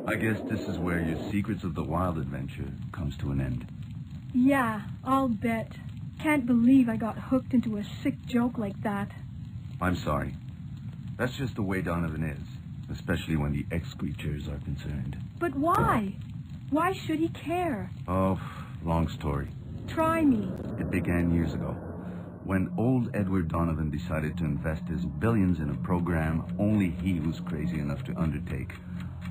I guess this is where your Secrets of the Wild adventure comes to an end. Yeah, I'll bet. Can't believe I got hooked into a sick joke like that. I'm sorry. That's just the way Donovan is, especially when the X-creatures are concerned. But why? Why should he care? Oh, long story. Try me. It began years ago, when old Edward Donovan decided to invest his billions in a program only he was crazy enough to undertake.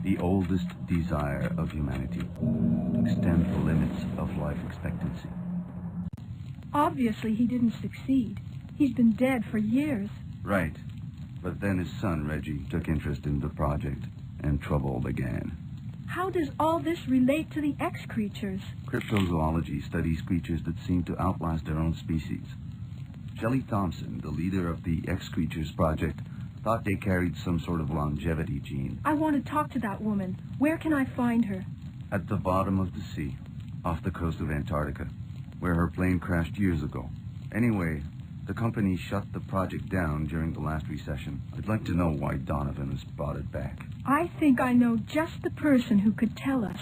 The oldest desire of humanity, to extend the limits of life expectancy. Obviously he didn't succeed. He's been dead for years. Right. But then his son, Reggie, took interest in the project, and trouble began. How does all this relate to the X-creatures? Cryptozoology studies creatures that seem to outlast their own species. Shelley Thompson, the leader of the X-creatures project, thought they carried some sort of longevity gene. I want to talk to that woman. Where can I find her? At the bottom of the sea, off the coast of Antarctica, where her plane crashed years ago. Anyway, the company shut the project down during the last recession. I'd like to know why Donovan has brought it back. I think I know just the person who could tell us.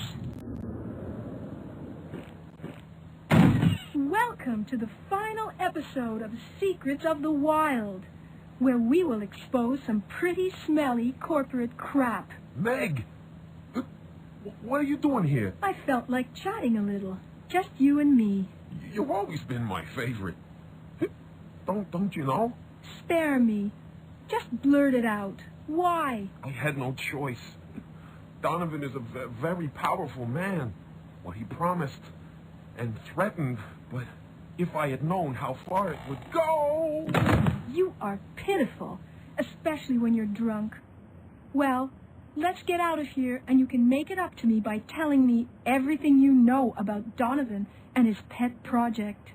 Welcome to the final episode of Secrets of the Wild, where we will expose some pretty smelly corporate crap. Meg! What are you doing here? I felt like chatting a little. Just you and me. You've always been my favorite. Don't you know? Spare me. Just blurt it out. Why? I had no choice. Donovan is a very powerful man. Well, he promised and threatened, but if I had known how far it would go... You are pitiful, especially when you're drunk. Well, let's get out of here, and you can make it up to me by telling me everything you know about Donovan and his pet project.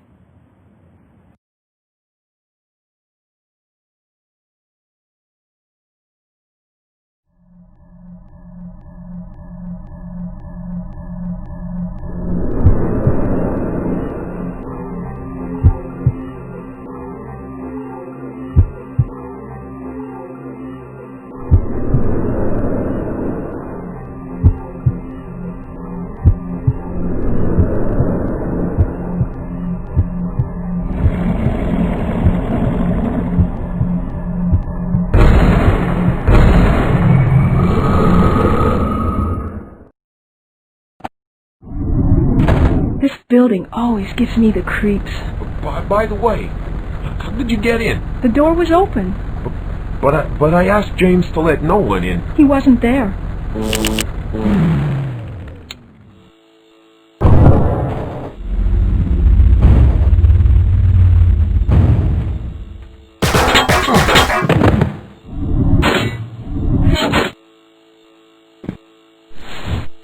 This building always gives me the creeps. By the way, how did you get in? The door was open. But I asked James to let no one in. He wasn't there.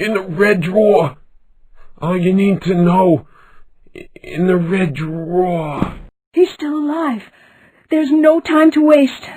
In the red drawer. All you need to know. In the red drawer. He's still alive. There's no time to waste.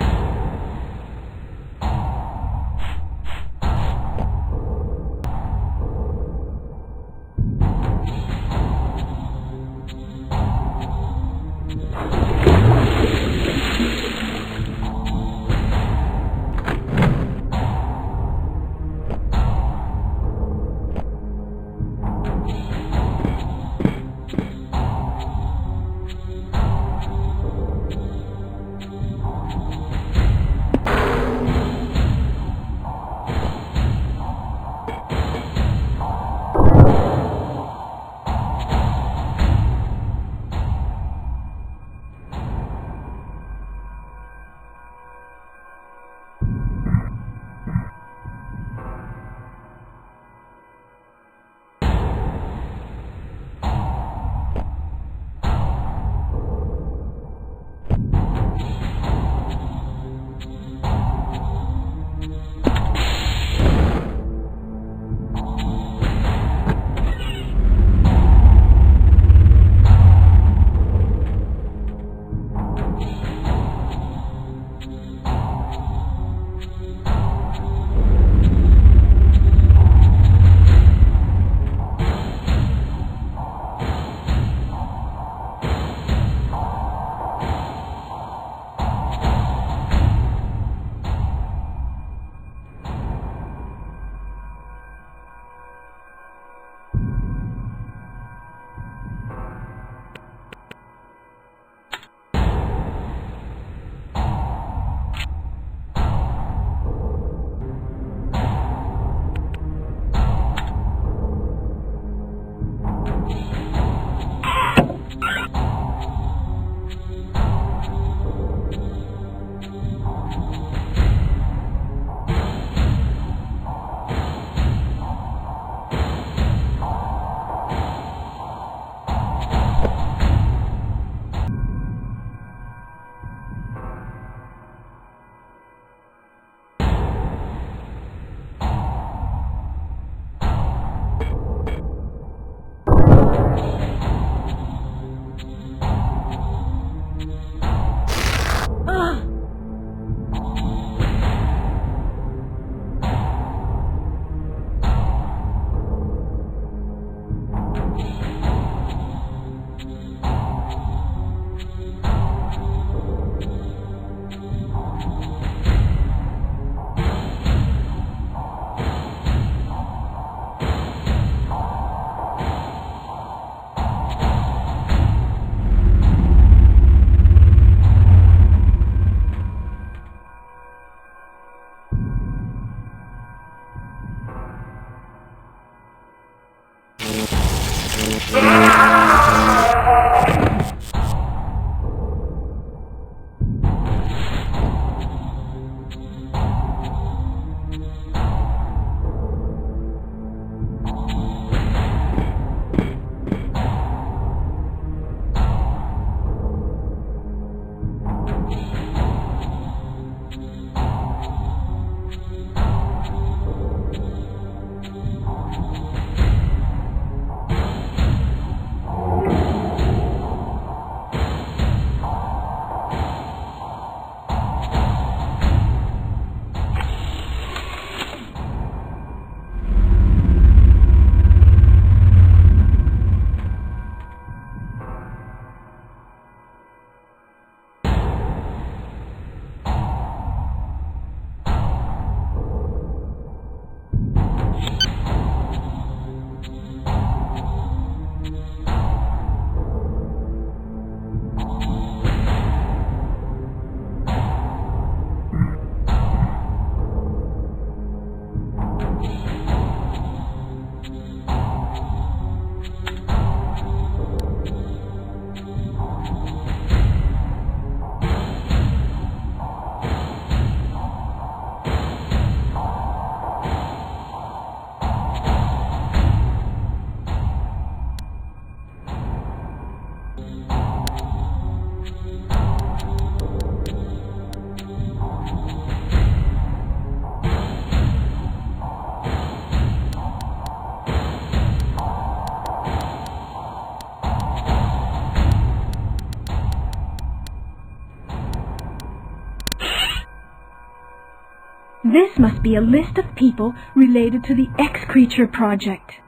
This must be a list of people related to the X-Creature project.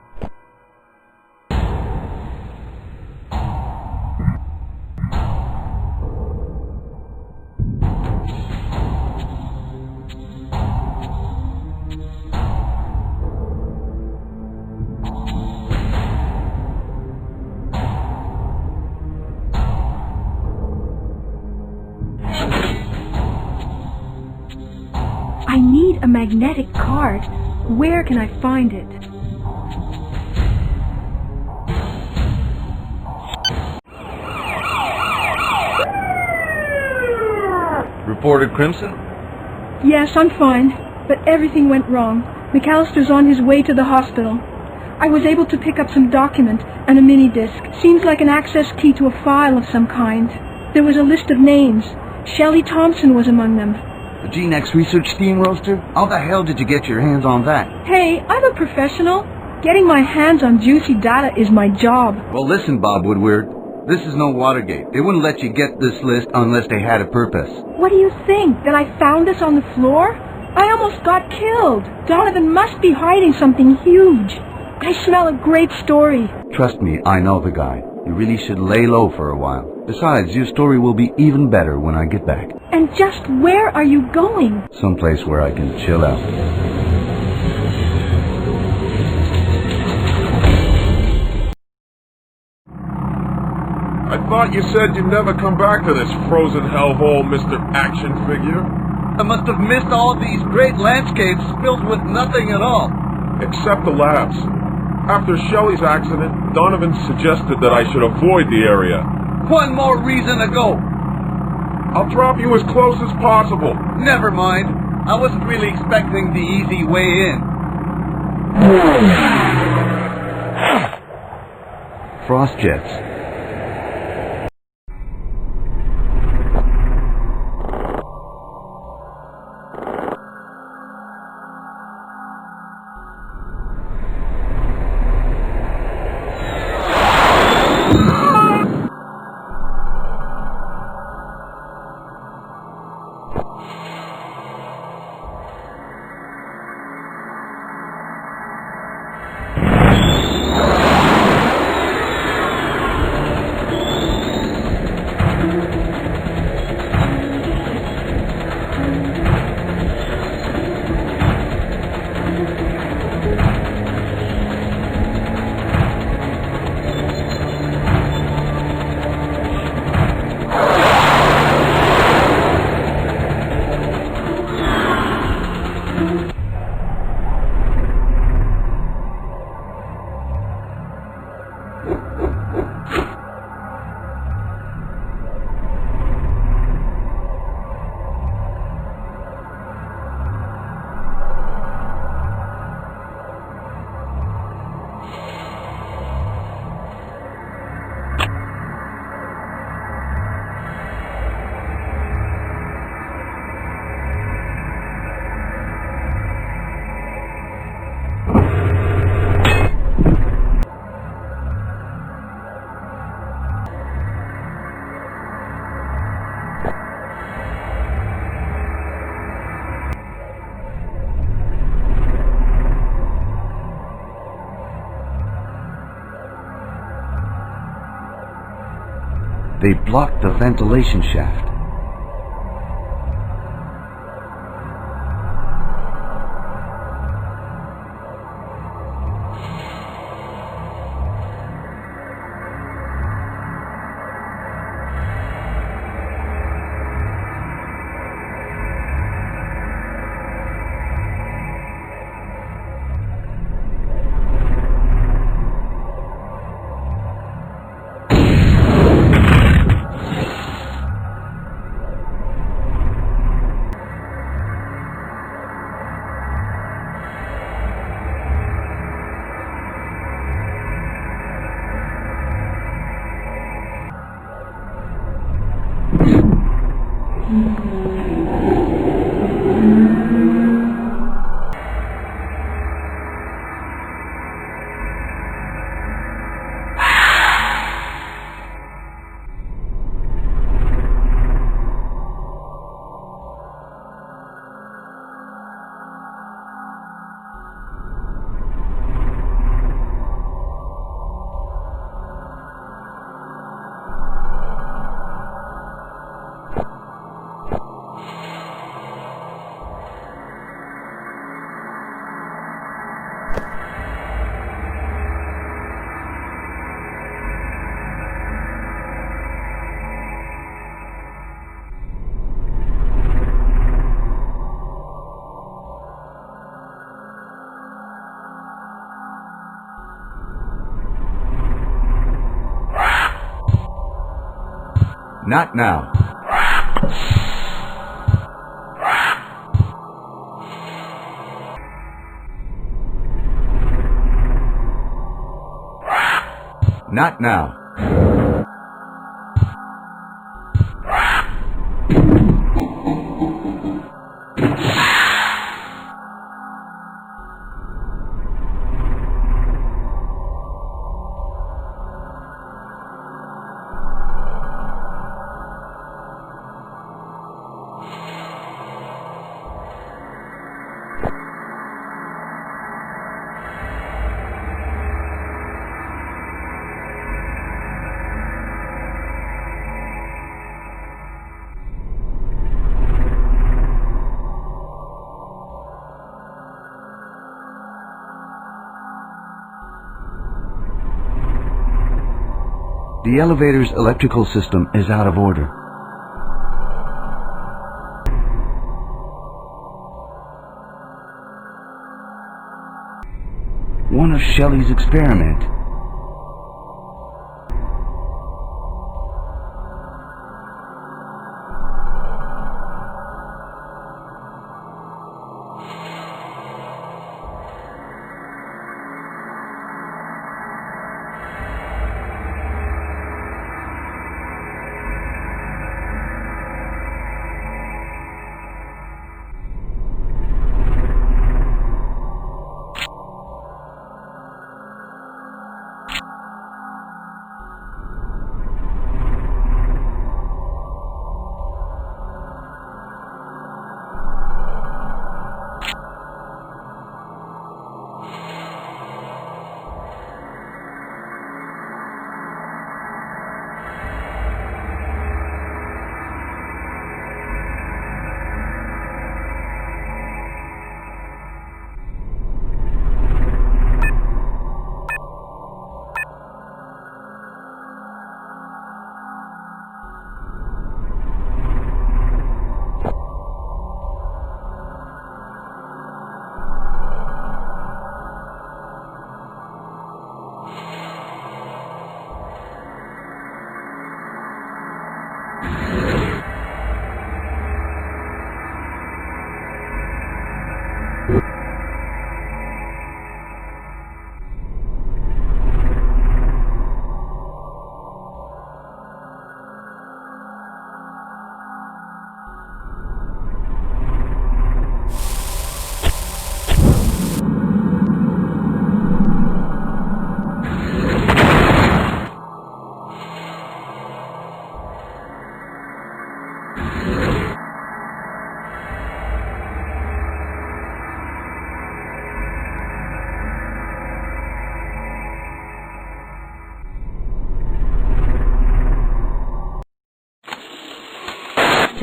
I need a magnetic card. Where can I find it? Reported Crimson? Yes, I'm fine, but everything went wrong. McAllister's on his way to the hospital. I was able to pick up some document and a mini-disc. Seems like an access key to a file of some kind. There was a list of names. Shelley Thompson was among them. The GeneX research steam roaster? How the hell did you get your hands on that? Hey, I'm a professional. Getting my hands on juicy data is my job. Well, listen, Bob Woodward. This is no Watergate. They wouldn't let you get this list unless they had a purpose. What do you think? That I found this on the floor? I almost got killed. Donovan must be hiding something huge. I smell a great story. Trust me, I know the guy. You really should lay low for a while. Besides, your story will be even better when I get back. And just where are you going? Someplace where I can chill out. I thought you said you'd never come back to this frozen hellhole, Mr. Action Figure. I must have missed all these great landscapes filled with nothing at all. Except the labs. After Shelley's accident, Donovan suggested that I should avoid the area. One more reason to go. I'll drop you as close as possible. Never mind. I wasn't really expecting the easy way in. Frost jets. They blocked the ventilation shaft. Not now. Not now. The elevator's electrical system is out of order. One of Shelley's experiments.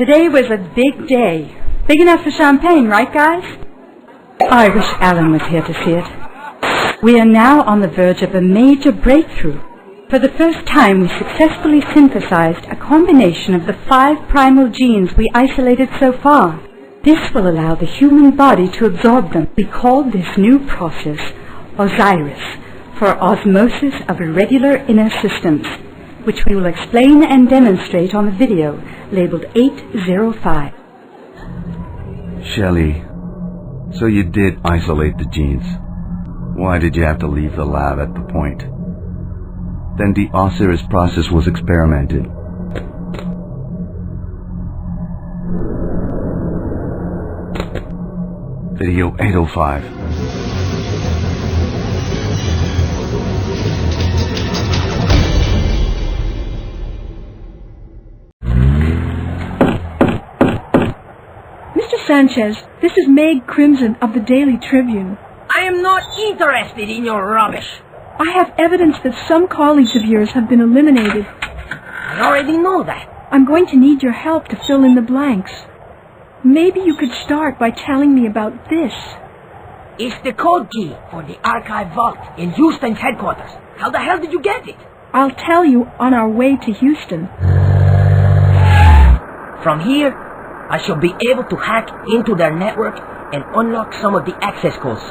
Today was a big day. Big enough for champagne, right, guys? I wish Alan was here to see it. We are now on the verge of a major breakthrough. For the first time, we successfully synthesized a combination of the 5 primal genes we isolated so far. This will allow the human body to absorb them. We call this new process Osiris, for osmosis of irregular inner systems, which we will explain and demonstrate on the video labeled 805. Shelley, so you did isolate the genes. Why did you have to leave the lab at the point? Then the Osiris process was experimented. Video 805. Mr. Sanchez, this is Meg Crimson of the Daily Tribune. I am not interested in your rubbish. I have evidence that some colleagues of yours have been eliminated. I already know that. I'm going to need your help to fill in the blanks. Maybe you could start by telling me about this. It's the code key for the archive vault in Houston's headquarters. How the hell did you get it? I'll tell you on our way to Houston. From here, I shall be able to hack into their network and unlock some of the access codes.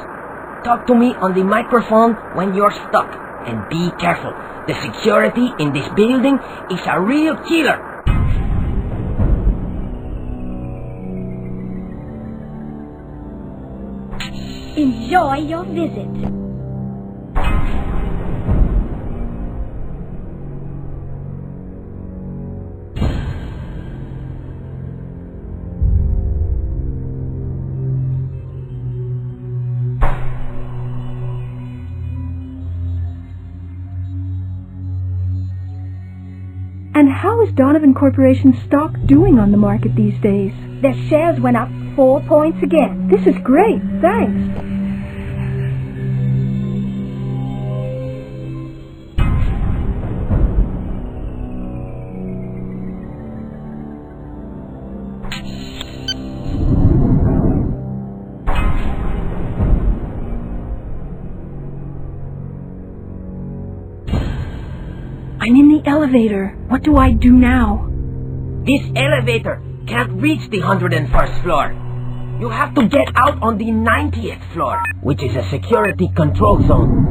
Talk to me on the microphone when you're stuck. And be careful. The security in this building is a real killer. Enjoy your visit. And how is Donovan Corporation's stock doing on the market these days? Their shares went up 4 points again. This is great, thanks. I'm in the elevator. What do I do now? This elevator can't reach the 101st floor. You have to get out on the 90th floor, which is a security control zone.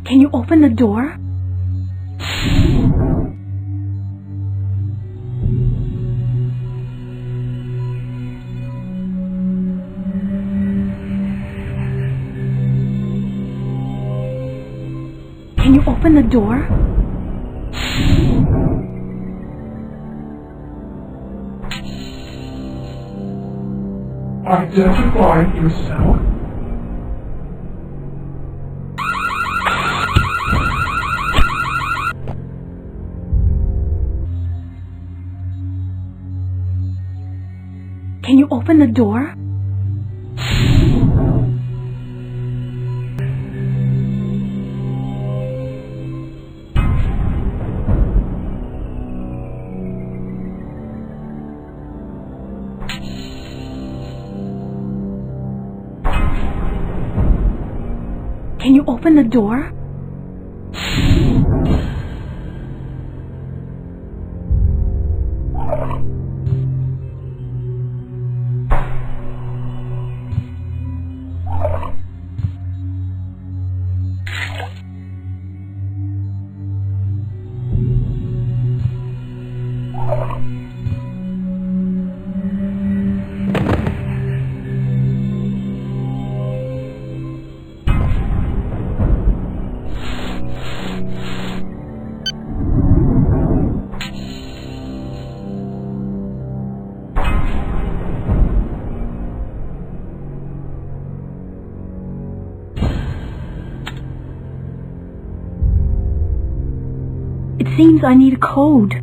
Can you open the door? Can you open the door? Identify yourself. Can you open the door? Can you open the door? seems I need a code.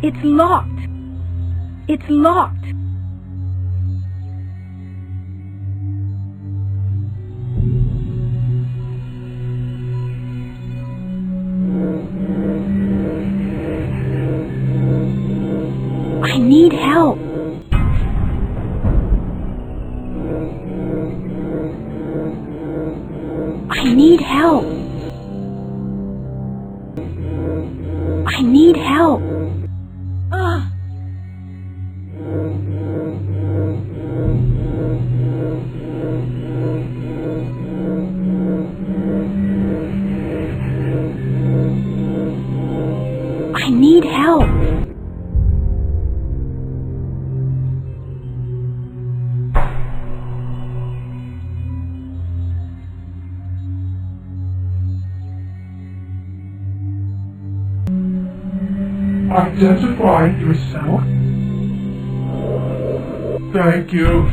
It's locked. It's locked. I need help. I need help. I need help. I need help. Identify yourself. Thank you.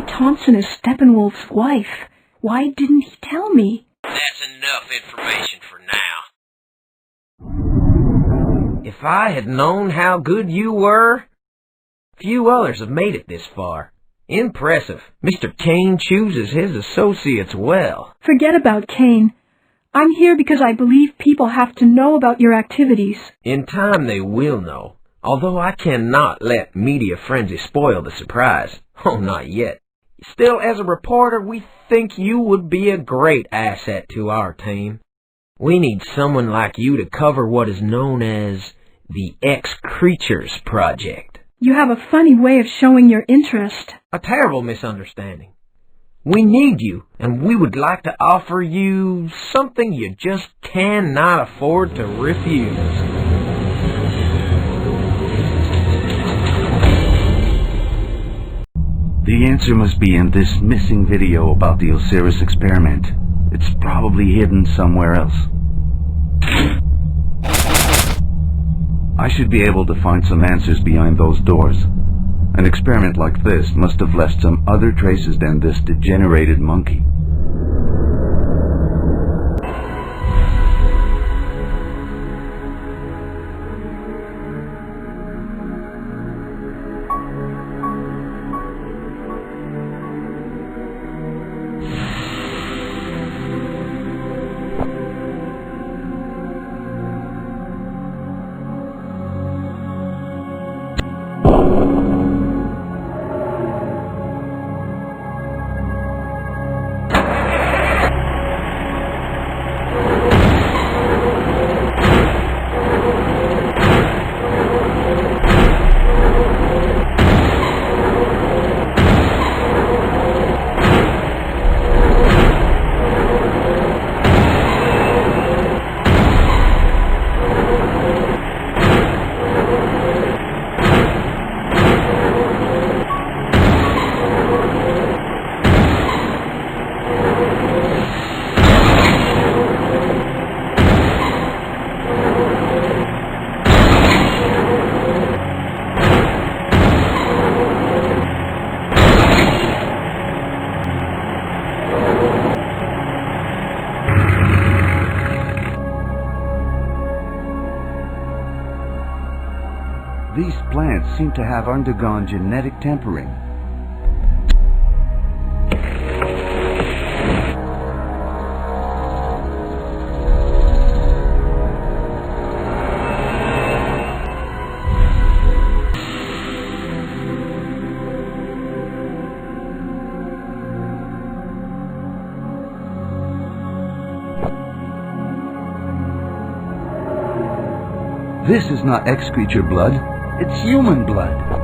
Thompson is Steppenwolf's wife. Why didn't he tell me? That's enough information for now. If I had known how good you were... Few others have made it this far. Impressive. Mr. Kane chooses his associates well. Forget about Kane. I'm here because I believe people have to know about your activities. In time they will know, although I cannot let media frenzy spoil the surprise. Oh, not yet. Still, as a reporter, we think you would be a great asset to our team. We need someone like you to cover what is known as the X-Creatures Project. You have a funny way of showing your interest. A terrible misunderstanding. We need you, and we would like to offer you something you just cannot afford to refuse. The answer must be in this missing video about the Osiris experiment. It's probably hidden somewhere else. I should be able to find some answers behind those doors. An experiment like this must have left some other traces than this degenerated monkey. plants seem to have undergone genetic tempering. This is not X-creature blood, it's human blood.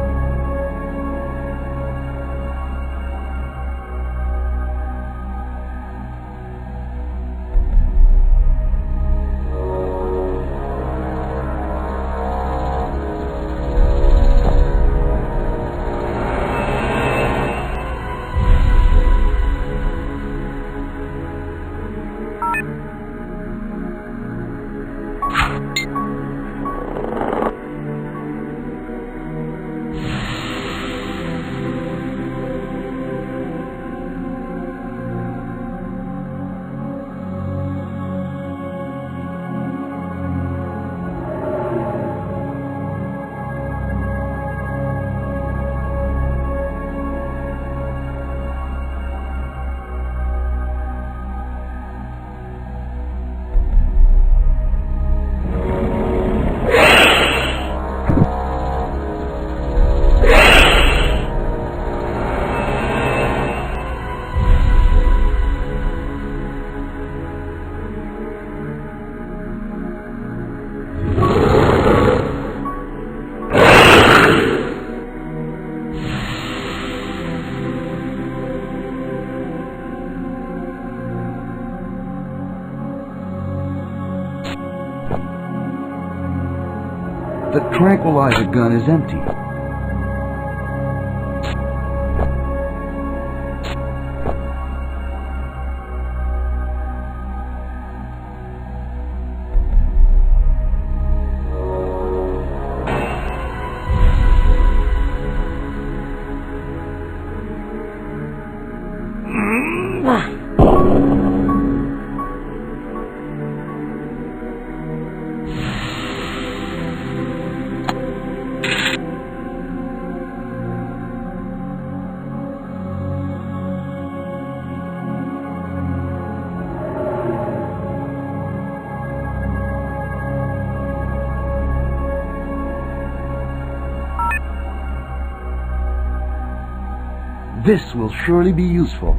The tranquilizer gun is empty. This will surely be useful.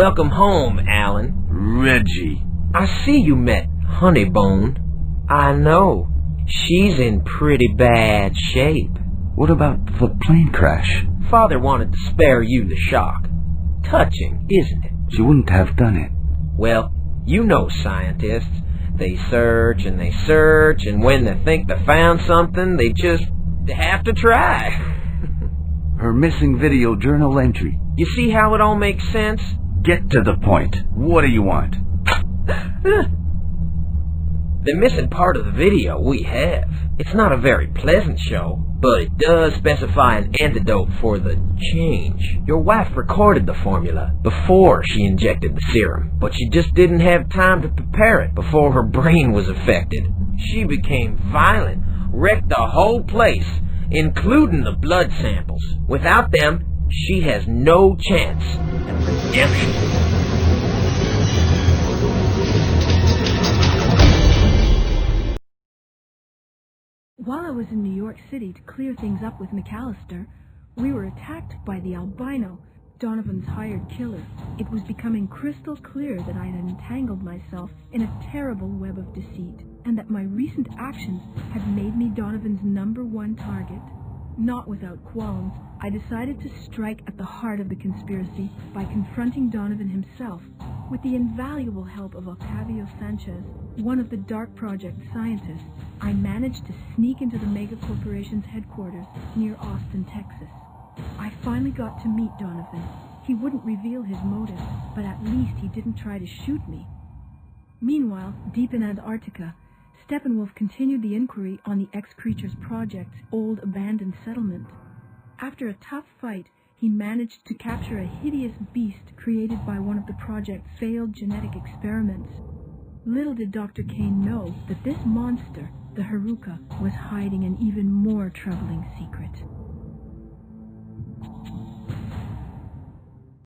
Welcome home, Alan. Reggie. I see you met Honeybone. I know. She's in pretty bad shape. What about the plane crash? Father wanted to spare you the shock. Touching, isn't it? She wouldn't have done it. Well, you know scientists. They search, and when they think they found something, they just have to try. Her missing video journal entry. You see how it all makes sense? Get to the point. What do you want? The missing part of the video we have. It's not a very pleasant show, but it does specify an antidote for the change. Your wife recorded the formula before she injected the serum, but she just didn't have time to prepare it before her brain was affected. She became violent, wrecked the whole place, including the blood samples. Without them, she has no chance at redemption. While I was in New York City to clear things up with McAllister, we were attacked by the albino, Donovan's hired killer. It was becoming crystal clear that I had entangled myself in a terrible web of deceit, and that my recent actions had made me Donovan's #1 target. Not without qualms, I decided to strike at the heart of the conspiracy by confronting Donovan himself. With the invaluable help of Octavio Sanchez, one of the Dark Project scientists, I managed to sneak into the megacorporation's headquarters near Austin, Texas. I finally got to meet Donovan. He wouldn't reveal his motive, but at least he didn't try to shoot me. Meanwhile, deep in Antarctica, Steppenwolf continued the inquiry on the X-Creatures Project's old abandoned settlement. After a tough fight, he managed to capture a hideous beast created by one of the project's failed genetic experiments. Little did Dr. Kane know that this monster, the Haruka, was hiding an even more troubling secret.